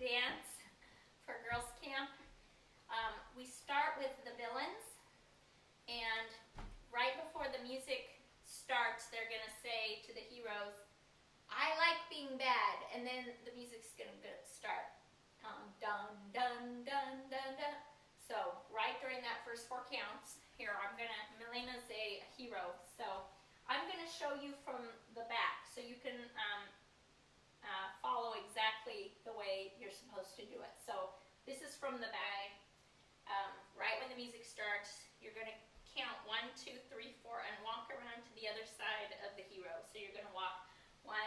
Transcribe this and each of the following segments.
dance for girls camp. We start with the villains, and right before the music starts, they're going to say to the heroes, "I like being bad," and then the music's going to start. Dun, dun, dun, dun, dun. So right during that first 4 counts, here Milena's a hero, so I'm going to show you from the back so you can follow exactly the way you're supposed to do it. So this is from the back. Right when the music starts, you're going to count 1, 2, 3, 4 and walk around to the other side of the hero. So you're going to walk 1,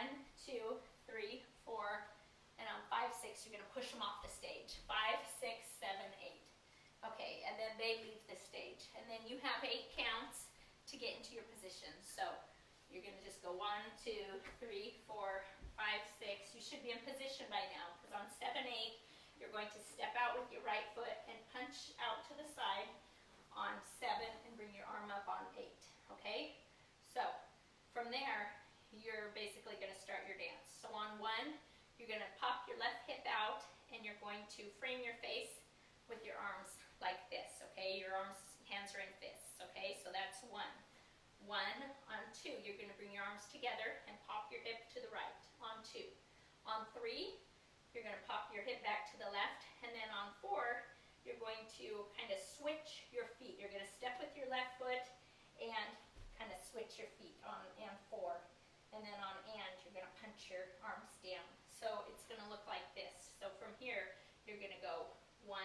2, 3, 4, and on 5, 6 you're going to push them off the stage. 5, 6, 7, 8. Okay, and then they leave the stage. And then you have 8 counts to get into your position. So you're going to just go 1, 2, 3, 4, 5, 6. You should be in position by now, because on 7, 8, you're going to step out with your right foot and punch out to the side on 7 and bring your arm up on 8. Okay? So from there, you're basically going to start your dance. So on 1, you're going to pop your left hip out and you're going to frame your face with your arms like this. Okay? Your hands are in fists. Okay? So that's 1. 1. On 2, you're going to bring your arms together and pop your hip to the right. On 2. On 3, you're going to pop your hip back to the left, and then on 4, you're going to kind of switch your feet. You're going to step with your left foot and kind of switch your feet on and 4. And then on and, you're going to punch your arms down. So it's going to look like this. So from here, you're going to go 1,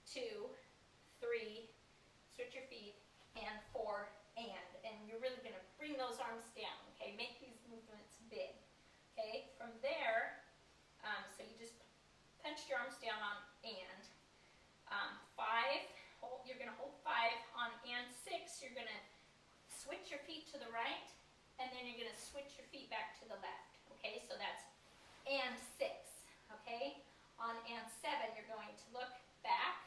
2, 3, switch your feet, and 4, and you're really going to bring those arms down, okay? Make these movements big, okay? From there, so you just punched your arms down on and. 5, you're going to hold 5. On and 6, you're going to switch your feet to the right, and then you're going to switch your feet back to the left, okay? So that's and 6, okay? On and 7, you're going to look back,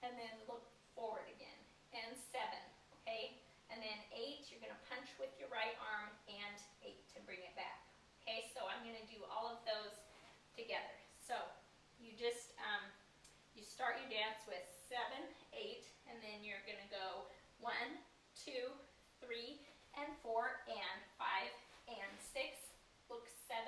and then look forward again, and 7, okay? And then 8, you're going to punch with your right arm and 8 to bring it back, okay? So I'm going to do all of those together. So you just, you start your dance with 7, 8, and then you're going to go 1, 2, 3, and 4, and 5, and 6, look 7,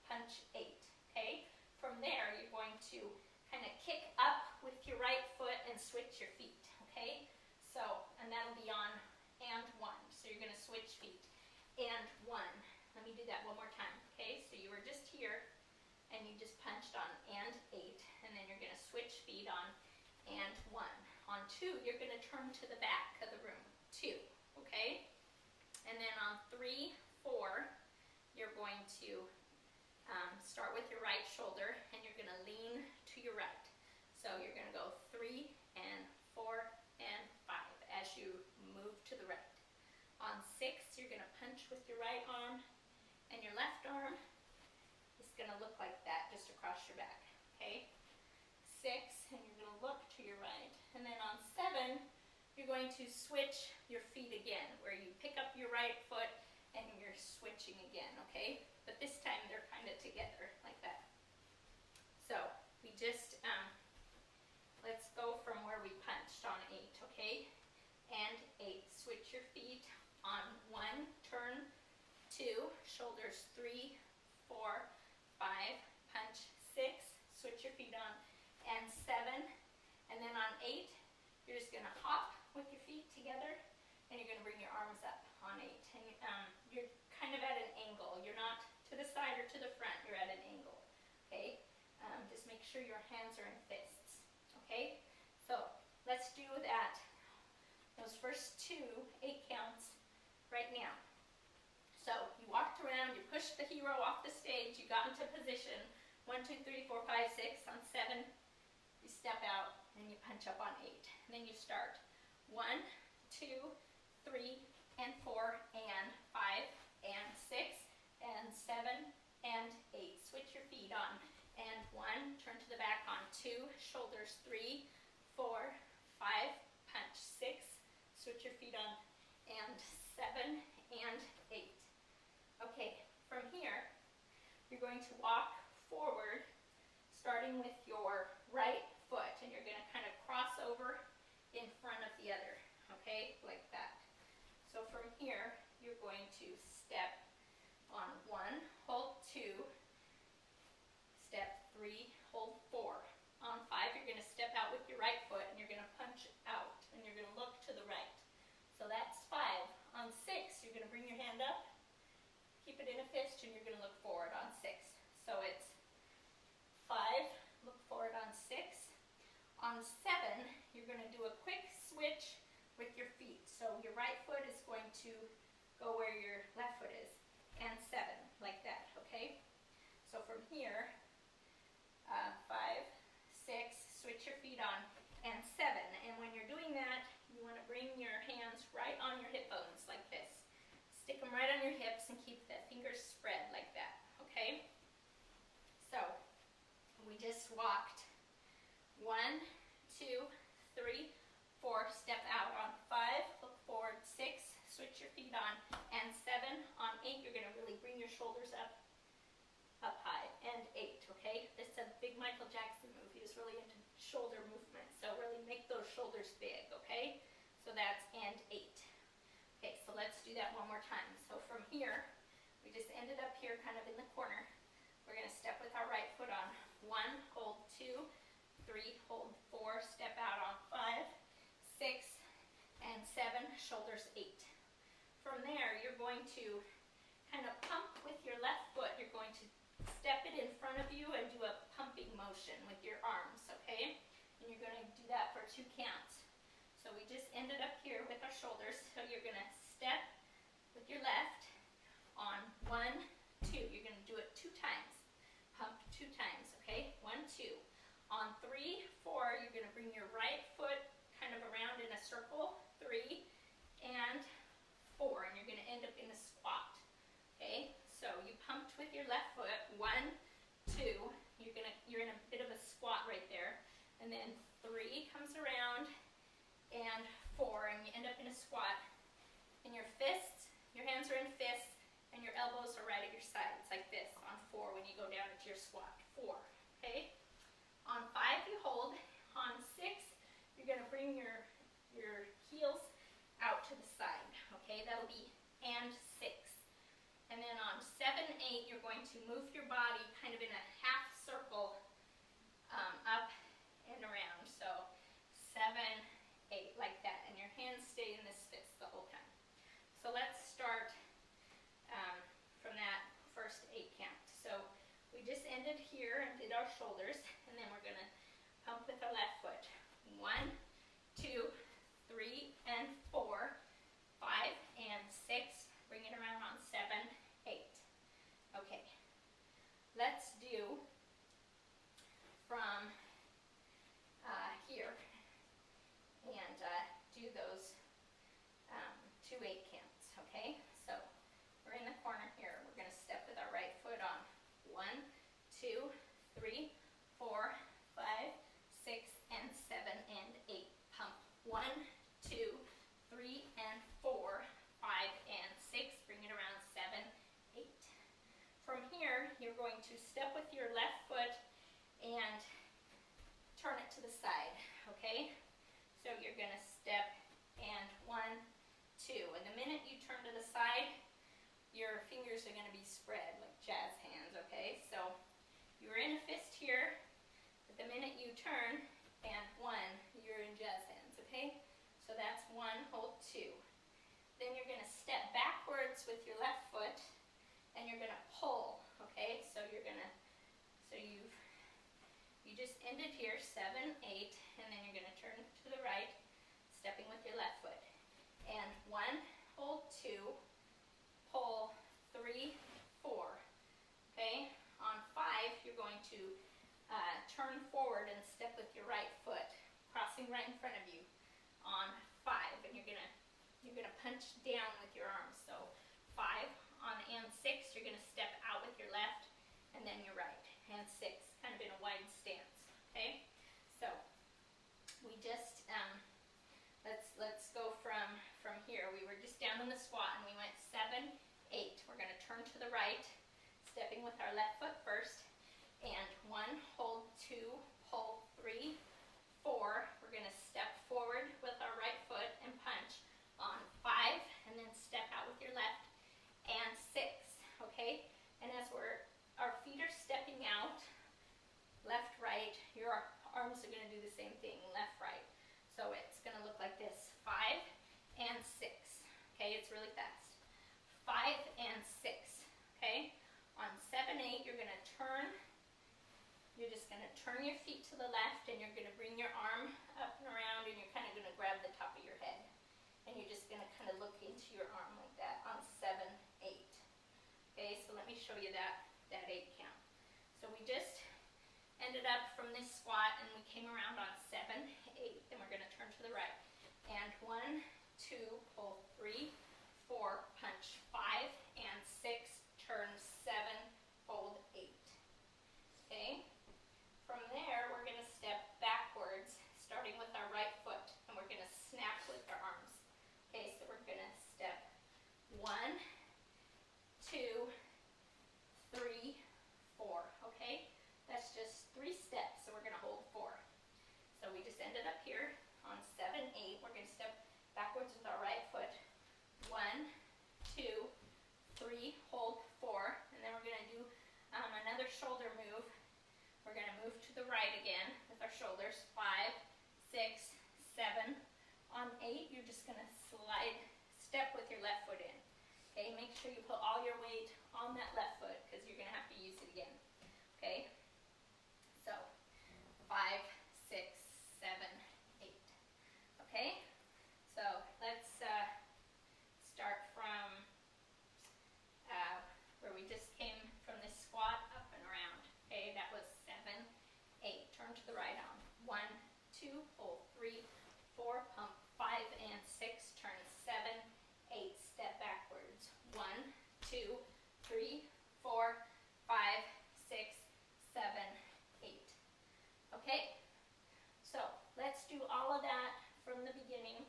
punch 8, okay? From there, you're going to kind of kick up with your right foot and switch your feet, okay? So, and that'll be on and 1. So you're going to switch feet. And 1. Let me do that one more time, okay? So you were just here, and you just punched on and 8, and then you're going to switch feet on and 1. On 2, you're going to turn to the back of the room, 2, okay? And then on 3, 4, you're going to start with your right shoulder, and you're going to lean to your right. So you're going to go 3 and 4 and 5 as you move to the right. On 6, you're going to punch with your right arm, and your left arm is going to look like that, just across your back, okay? 6, and you're going to look to your right. And then on 7, you're going to switch your feet again, where you pick up your right foot and you're switching again, okay? But this time they're kind of together, like that. So we just, let's go from where we punched on 8, okay? And 8, switch your feet. On 1, turn, 2, shoulders 3, 4, 5, punch 6, switch your feet on, and 7, and then on 8, you're just going to hop with your feet together, and you're going to bring your arms up on 8. And you're kind of at an angle. You're not to the side or to the front. You're at an angle, okay? Just make sure your hands are in fists, okay? So let's do that. Those first 2 8 counts right now. So you walked around, you pushed the hero off the stage, you got into position. 1, 2, 3, 4, 5, 6. On 7, you step out and you punch up on 8. And then you start 1, 2, 3, and 4, and 5, and 6, and 7, and 8. Switch your feet on. And 1, turn to the back on 2, shoulders 3, 4, 5, punch 6, switch your feet on, and 7, and 8. Okay, from here, you're going to walk forward starting with your right foot, and you're gonna kind of cross over in front of the other, okay, like that. So from here, you're going to step on 1, hold 2, step 3, hold 4. On 5, you're going to step out with your right foot, and you're going to punch out, and you're going to look to the right. So that's 5. On 6, you're going to bring your hand up, keep it in a fist, and you're going to look forward on 6. So it's 5, look forward on 6. On 7, you're going to do a quick switch with your feet. So your right foot is going to go where your left foot is, and 7, like that, okay? So from here, 5, 6, switch your feet on, and 7. And when you're doing that, you want to bring your hands right on your hip bones, like this. Stick them right on your hips and keep the fingers spread like that, okay? So, we just walked 1, 2, 3, 4, step out on 5, look forward 6, switch your feet on, and 7. On 8, you're going to really bring your shoulders up high, and 8, okay? This is a big Michael Jackson move. He was really into shoulder movement, so really make those shoulders big, okay? So that's and 8. Okay, so let's do that one more time. So from here, we just ended up here kind of in the corner. We're going to step with our right foot on 1, hold 2, 3, hold 4, step out on 5, 6, and 7, shoulders 8. From there, you're going to kind of pump with your left foot. You're going to step it in front of you and do a pumping motion with your arms, okay? And you're going to do that for 2 counts. So we just ended up here with our shoulders. So you're going to step with your left on 1, 2. You're going to do it 2 times. Pump 2 times, okay? 1, 2. On 3, 4, you're going to bring your right foot kind of around in a circle. 3 and 4. And you're going to end up in a squat, okay? So you pumped with your left foot, 1, 2, you're in a bit of a squat right there, and then 3 comes around, and 4, and you end up in a squat. And your fists, your hands are in fists, and your elbows are right at your sides, like this, on 4 when you go down into your squat, 4, okay? On 5, you hold. On 6, you're going to bring your heels out to the side, okay? That'll be and 6. And then on 7, 8, you're going to move your body kind of in a half circle up and around. So 7, 8, like that. And your hands stay in this fist the whole time. So let's start from that first 8 count. So we just ended here and did our shoulders. And then we're going to pump with our left foot. 1, 2, 3, and 4, 5, and 6. Bring it around on 7, 8. Okay, let's do from here and do those 2 8 counts, okay? So we're in the corner here. We're going to step with our right foot on 1, 2, 3, 4, 5, 6, and 7, and 8. Pump 1, 2, 3, and 4, 5, and 6. Bring it around 7, 8. From here, you're going to step with your left foot and turn it to the side, okay? So you're going to step and 1, 2. And the minute you turn to the side, your fingers are going to be spread like jazz hands, okay? So you're in a fist here, but the minute you turn and 1, you're in jazz hands, okay? So that's 1, hold 2. Then you're going to step backwards with your left foot, and you're going to pull, okay? So you're going to, you just ended here, 7, 8, and then you're going to turn to the right, stepping with your left foot. And 1, hold 2, pull 3, 4, okay? On 5, you're going to turn forward and step with your right foot, crossing right in front of you on 5, and you're going to punch down with your arms. So 5 on and 6, you're going to step out with your left and then your right. And 6, kind of in a wide stance. Okay? So we just let's go from here. We were just down in the squat and we went 7, 8. We're going to turn to the right, stepping with our left foot first. And 1, hold 2, 2, pull 3, 4. We're going to step forward with our right foot and punch on 5, and then step out with your left, and 6, okay? And as our feet are stepping out, left, right, your arms are going to do the same thing, left, right. So it's going to look like this, 5 and 6, okay? It's really fast. 5 and 6, okay? On 7, 8, you're going to turn. You're just going to turn your feet to the left, and you're going to bring your arm up and around, and you're kind of going to grab the top of your head. And you're just going to kind of look into your arm like that on 7, 8. Okay, so let me show you that 8 count. So we just ended up from this squat, and we came around on 7, 8. Then we're going to turn to the right. And 1, 2, pull 3, 4, punch 5, and 6, turn 7, hold 8. Okay? From there, we're going to step backwards, starting with our right foot, and we're going to snap with our arms. Okay, so we're going to step 1, 2, 3, 4. Okay? That's just 3 steps, so we're going to hold 4. So we just ended up here on 7, 8. We're going to step backwards with our right foot. 1, 2, 3, hold 4, and then we're going to do another shoulder move. We're going to move to the right again with our shoulders. 5, 6, 7. On 8, you're just going to step with your left foot in. Okay, make sure you put all your weight on that left foot because you're going to have to use it again. Okay, so 5, 6, 7, 8. Okay, so let's start from where we just came from this squat up and around. Okay, that was 7, 8. Turn to the right arm. 1, 2, pull 3, 4, pump 5 and 6. Turn 7, 8. Step backwards. 1, 2, 3, 4, 5, 6, 7, 8. Okay, so let's do all of that from the beginning,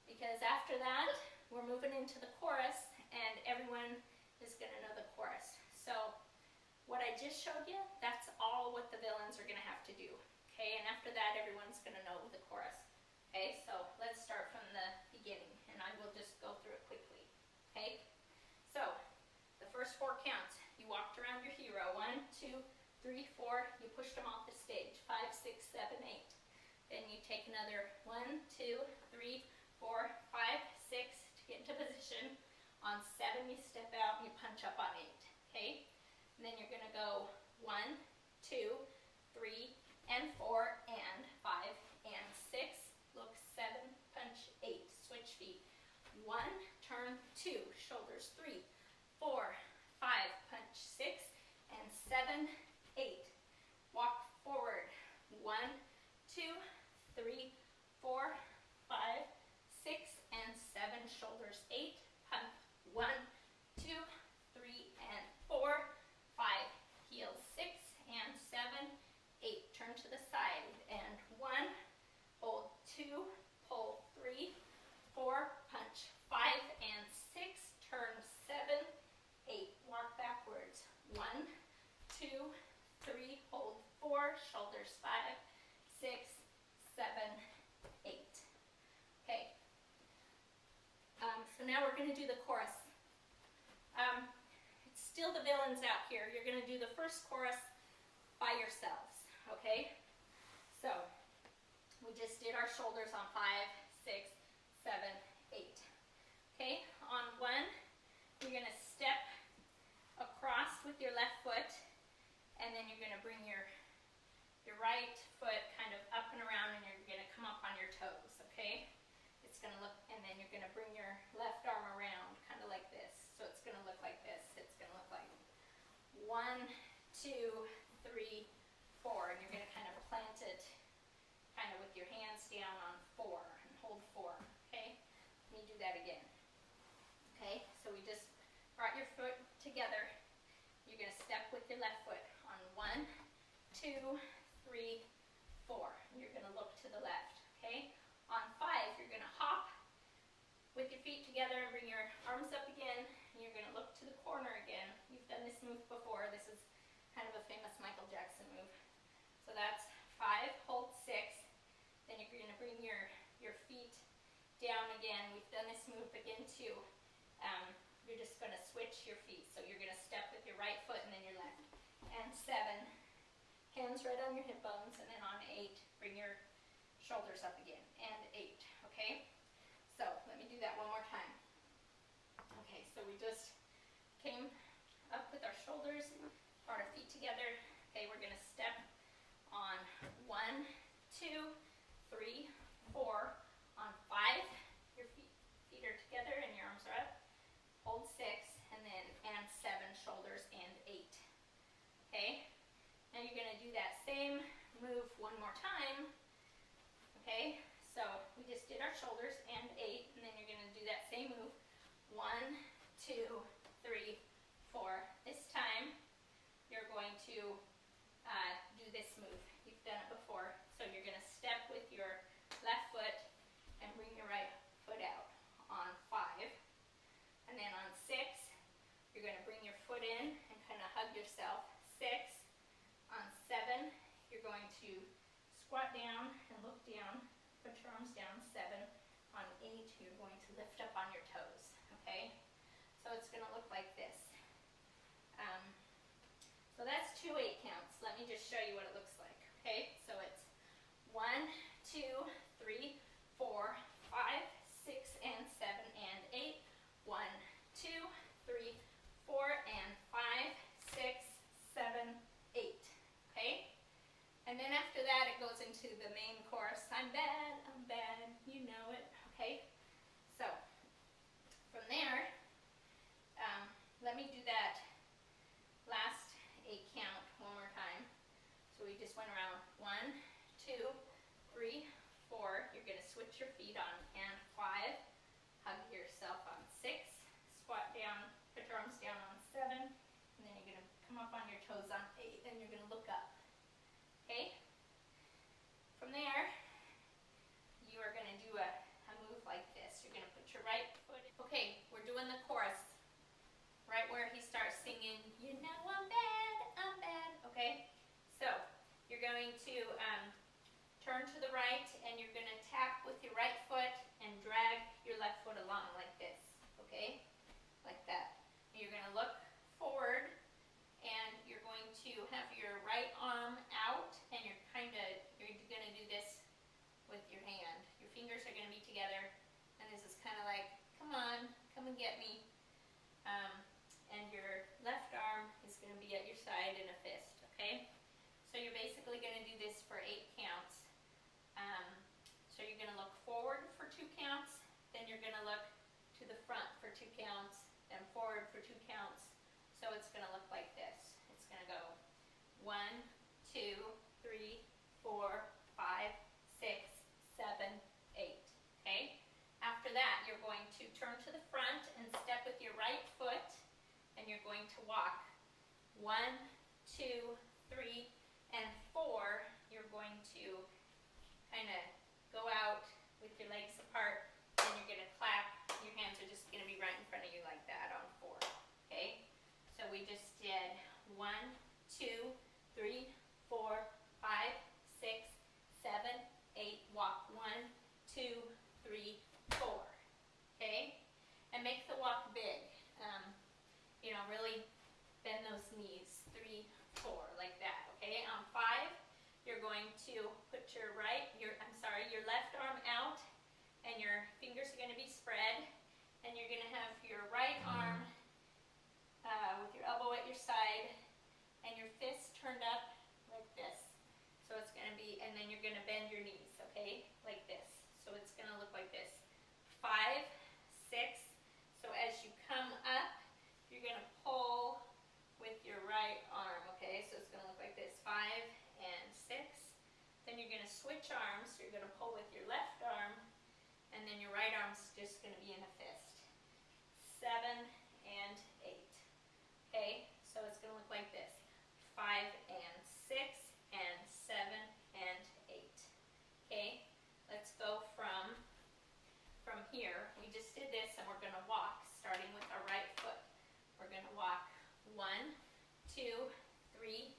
because after that we're moving into the chorus, and everyone is going to know the chorus. So what I just showed you, that's all what the villains are going to have to do. Okay, and after that everyone's going to know the chorus. Okay, so let's start from the beginning, and I will just go through it quickly. Okay, so the first 4 counts. You walked around your hero. 1, 2, 3, 4. You pushed them off the stage. 5, 6, 7, 8. Then you take another 1, 2, 3, 4, 5, 6 to get into position. On 7, you step out and you punch up on 8. Okay, and then you're going to go 1, 2, 3, and 4, and 5, and 6. Look, 7, punch 8. Switch feet. 1, turn 2, shoulders 3, 4, 5, punch 6, and 7, 8. Walk forward. 1, 2, 3, 4, 5, 6, and 7. Shoulders 8. Pump 1, 2, 3, and 4, 5. Heels 6 and 7, 8. Turn to the side. And 1, hold 2, pull 3, 4, punch 5 and 6. Turn 7, 8. Walk backwards. 1, 2, 3, hold 4, shoulders 5, 6, 7, 8. Okay. So now we're going to do the chorus. It's still the villains out here. You're going to do the first chorus by yourselves. Okay? So we just did our shoulders on 5, 6, 7, 8. Okay? On 1, you're going to step across with your left foot, and then you're going to bring your right foot kind of up and around, and you're going to come up on your toes, okay? It's going to look, and then you're going to bring your left arm around, kind of like this. So it's going to look like this. It's going to look like 1, 2, 3, 4, and you're going to kind of plant it kind of with your hands down on 4, and hold 4, okay? Let me do that again. Okay, so we just brought your foot together. You're going to step with your left foot on 1, 2, 3, 4. And you're going to look to the left, okay? On 5, you're going to hop with your feet together and bring your arms up again. And you're going to look to the corner again. You've done this move before. This is kind of a famous Michael Jackson move. So that's 5, hold 6. Then you're going to bring your feet down again. We've done this move again too. You're just going to switch your feet. So you're going to step with your right foot and then your left. And 7, hands right on your hip bones. And then on 8, bring your shoulders up again. And 8, okay? So let me do that one more time. Okay, so we just came up with our shoulders, brought our feet together. Okay, we're going to step on 1, 2, 3, 4. On 5, your feet are together and your arms are up. Hold 6, and 7, shoulders, and 8. Okay? Now you're going to do that same move one more time. Okay? So we just did our shoulders and 8, and then you're going to do that same move. 1, 2, 3, 4. This time, you're going to do this move. You've done it before. So you're going to step with your left foot and bring your right foot out on 5. And then on 6, you're going to bring your foot in and kind of hug yourself. 6. On 7, you're going to squat down and look down. Put your arms down. 7. On 8, you're going to lift up on your toes. Okay? So it's going to look like this. So that's 2 8 counts. Let me just show you what it looks like. Okay? So it's 1, 2, 3, 4, 5, 6, and 7, and 8. 1, 2, 3, 4, and 5, 6, 7, 8. Okay? And then after that, it goes into the main chorus. I'm bad, you know it. Okay? So, from there, let me do that last 8 count one more time. So we just went around 1, 2, 3, 4. You're going to switch your feet on and 5. Hug yourself on 6. Squat down, put your arms down on 7. And then you're going to come up on your toes on 8. And you're going to look up. Okay? From there, you are going to do a move like this. You're going to put your right foot in. Okay, we're doing the chorus. Right where he starts singing, you know I'm bad. Okay? So, you're going to turn to the right, and you're going to tap with your right foot and drag your left foot along like this. Okay? Like that. You're going to look forward, and you're going to have your right arm out, and you're going to do this with your hand. Your fingers are going to be together, and this is kind of like, come on, come and get me. And your left arm is going to be at your side in a fist. Okay? So you're basically going to do this for 8 counts. So you're going to look forward for 2 counts, then you're going to look to the front for 2 counts, then forward for 2 counts. So it's going to look like this. It's going to go 1, 2, 3, 4, 5, 6, 7, 8. Okay? After that, you're going to turn to the front and step with your right foot, and you're going to walk 1, 2, 3, and 4. You're going to kind of go out with your legs apart, and you're going to clap. Your hands are just going to be right in front of you like that on 4. Okay? So we just did 1, 2, 3, 4, 5, 6, 7, 8. Walk 1, 2, 3, 4. Okay? And make the walk big. Really bend those knees. 3, 4, like that. Okay? On 5, you're going to put your left arm out, and your fingers are going to be spread, and you're going to have your right arm with your elbow at your side, and your fist turned up like this. So it's going to be, and then you're going to bend your knees, okay? Like this. So it's going to look like this. 5, 6. So as you come up, you're going to pull with your right arm, okay? So it's going to look like this. 5 and 6. Then you're going to switch arms. You're going to pull with your left arm, and then your right arm's just going to be in a fist. 7 and 8. Okay? So it's going to look like this. 5 and 6 and 7 and 8. Okay? Let's go from here. We just did this, and we're going to walk, starting with our right foot. We're going to walk 1, 2, 3,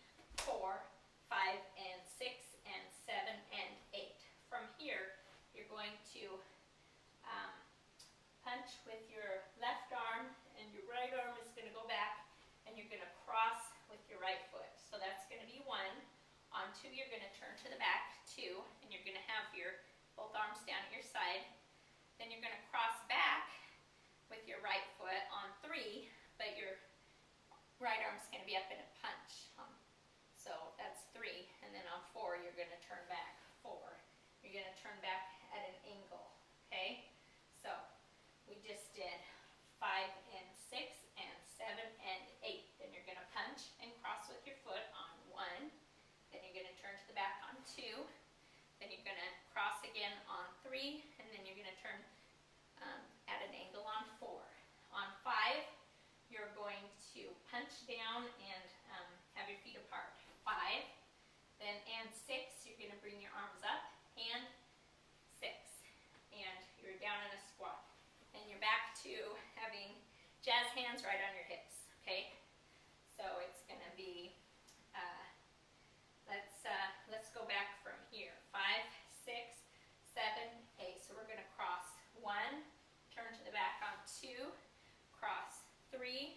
4, 5, and 6. 2, you're going to turn to the back 2, and you're going to have your both arms down at your side. Then you're going to cross back with your right foot on 3, but your right arm's going to be up in a punch. So that's 3, and then on 4 you're going to turn back 4. You're going to turn back at an angle, okay? So we just did 5 and 6 and 7 and 8. Then you're going to punch and cross with your foot on 1. Then you're going to turn to the back on 2. Then you're going to cross again on 3, and then you're going to turn at an angle on 4. On 5, you're going to punch down and have your feet apart. 5, then and 6, you're going to bring your arms up, and 6, and you're down in a squat. And you're back to having jazz hands right on your hips, okay? So it's going to be, let's go back from here. 5, 6, 7, 8. So we're going to cross 1, turn to the back on 2, cross 3,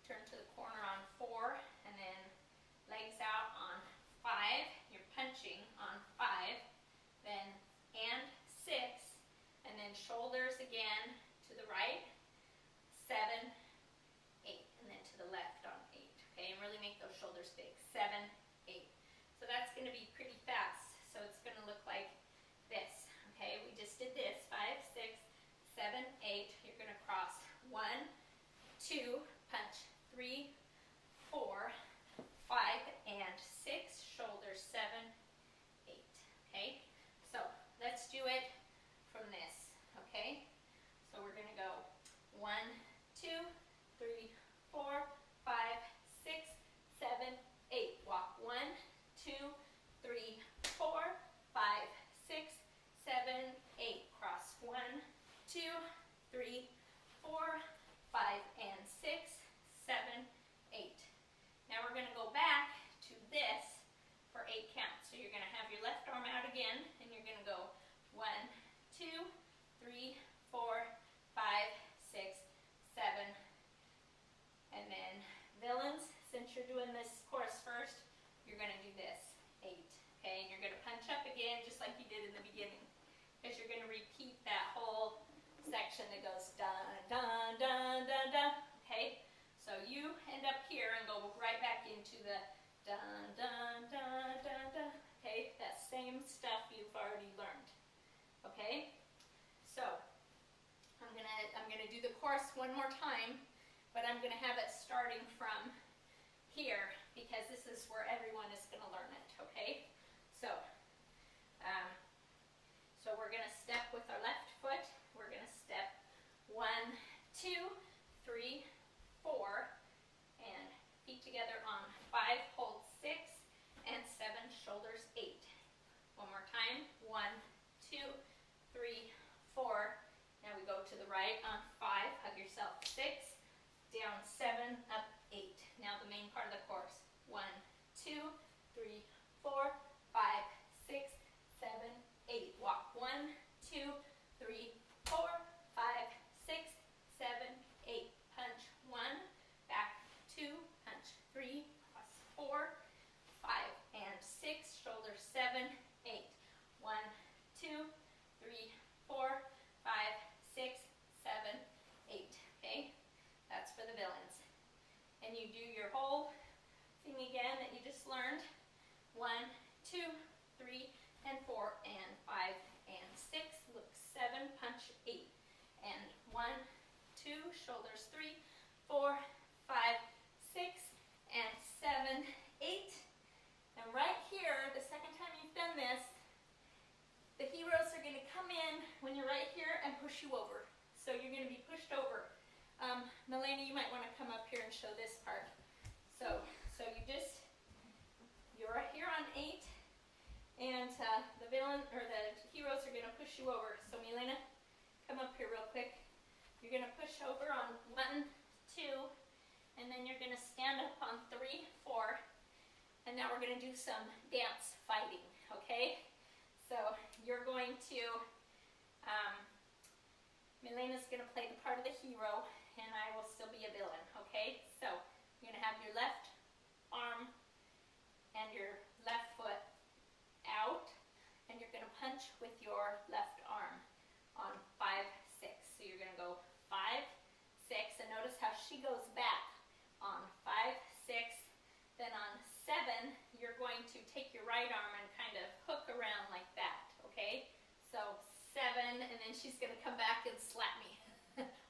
turn to the corner on 4, and then legs out on 5. You're punching on 5, then and 6, and then shoulders again to the right, 7, 8, and then to the left on 8. Okay, and really make those shoulders big. 7, 8. So that's going to be pretty fast. So it's going to look like this. Okay, we just did this. 5, 6, 7, 8. You're going to cross 1, 2, punch 3, 4, 5, and 6. Shoulders 7, 8. Okay, so let's do it from this. Okay, so we're going to go 1, 2, 3, 4, 5, 6, 7, 8. Walk 1, 2, 3, 4, 5, 6, 7, 8. Cross 1, 2, 3, 4, 5, and 6, 7, 8. Now we're going to go back to this for 8 counts. So you're going to have your left arm out again, and you're going to go 1, 2, 3, 4, 5, 6, 7, and then villains, since you're doing this course first, you're going to do this, 8, okay, and you're going to punch up again just like you did in the beginning, because you're going to repeat that whole section that goes dun, dun, dun, dun, dun, okay, so you end up here and go right back into the dun, dun, dun, dun, dun, okay, that same stuff you've already learned, okay, so I'm gonna do the course one more time, but I'm gonna have it starting from here because this is where everyone is gonna learn it. Okay, so so we're gonna step with our left foot. We're gonna step 1, 2, 3, 4, and feet together on 5. Hold 6 and 7. Shoulders 8. One more time. 1, 2, 3, 4. Now we go to the right on 5, hug yourself 6, down 7, up 8. Now the main part of the course. 1, 2, 3, 4, 5, 6, 7, 8. Walk 1, 2, 3, 4, 5, 6, 7, 8. Punch 1, back 2, punch 3, cross 4, 5, and 6. Shoulders 7, 8. 1, 2, 3, 4, 5, 6, 7, 8. Okay, that's for the villains. And you do your whole thing again that you just learned. 1, 2, 3, and 4, and 5, and 6. Look, 7, punch 8, and 1, 2, shoulders 3, 4, 5, 6, and 7, 8. And right here, the second time you've done this, the heroes are going to come in when you're right here and push you over. So you're going to be pushed over. Melanie, you might want to come up here and show this part. So you're here on 8, and the villain or the heroes are going to push you over. So Milena, come up here real quick. You're going to push over on 1, 2, and then you're going to stand up on 3, 4, and now we're going to do some dance fighting, okay? So you're going to, Milena's going to play the part of the hero, and I will still be a villain, okay? So you're going to have your left arm and your left foot she goes back on 5, 6, then on 7, you're going to take your right arm and kind of hook around like that, okay? So 7, and then she's going to come back and slap me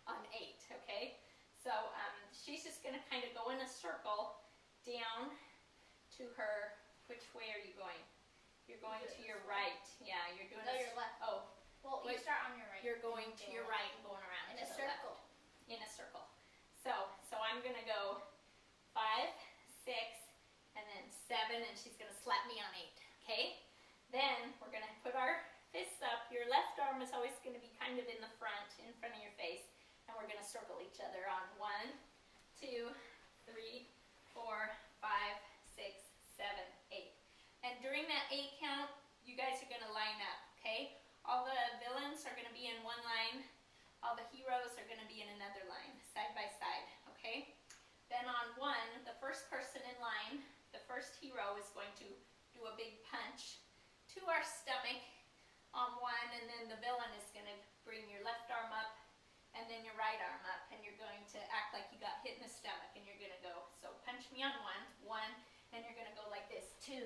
on 8, okay? So she's just going to kind of go in a circle down to her. Which way are you going? You're going to your right. Yeah, you're doing your left. Oh. Well, you start on your right. You're going to your right and going around in to a the circle. left. In a circle. So I'm going to go 5, 6, and then 7, and she's going to slap me on 8, okay? Then we're going to put our fists up. Your left arm is always going to be kind of in the front of your face, and we're going to circle each other on 1, 2, 3, 4, 5, 6, 7, 8. And during that 8 count, you guys are going to line up, okay? All the villains are going to be in one line. All the heroes are going to be in another line, side by side, okay? Then on 1, the first person in line, the first hero is going to do a big punch to our stomach on 1, and then the villain is going to bring your left arm up and then your right arm up, and you're going to act like you got hit in the stomach, and you're going to go, so punch me on 1, and you're going to go like this, 2,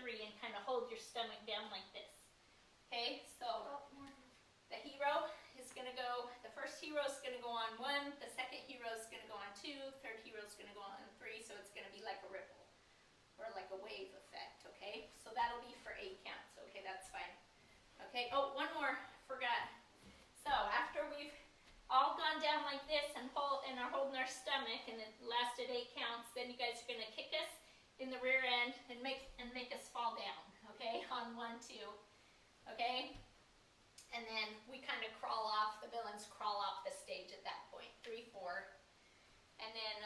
3, and kind of hold your stomach down like this. Okay, so the hero is going to go, the first hero is going to go on 1, the second hero is going to go on 2, third hero is going to go on 3, so it's going to be like a ripple, or like a wave effect, okay? So that'll be for 8 counts, okay, that's fine. Okay, oh, one more, forgot. So after we've all gone down like this and are holding our stomach, and it lasted 8 counts, then you guys are going to kick us in the rear end and make us fall down, okay, on 1, 2. Okay, and then we kind of crawl off, the villains crawl off the stage at that point, 3, 4, and then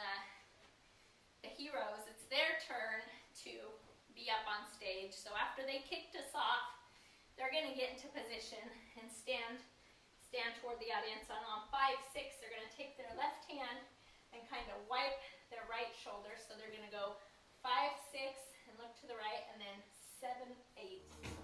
the heroes, it's their turn to be up on stage. So after they kicked us off, they're going to get into position and stand toward the audience. And on 5, 6, they're going to take their left hand and kind of wipe their right shoulder. So they're going to go 5, 6, and look to the right, and then 7, 8.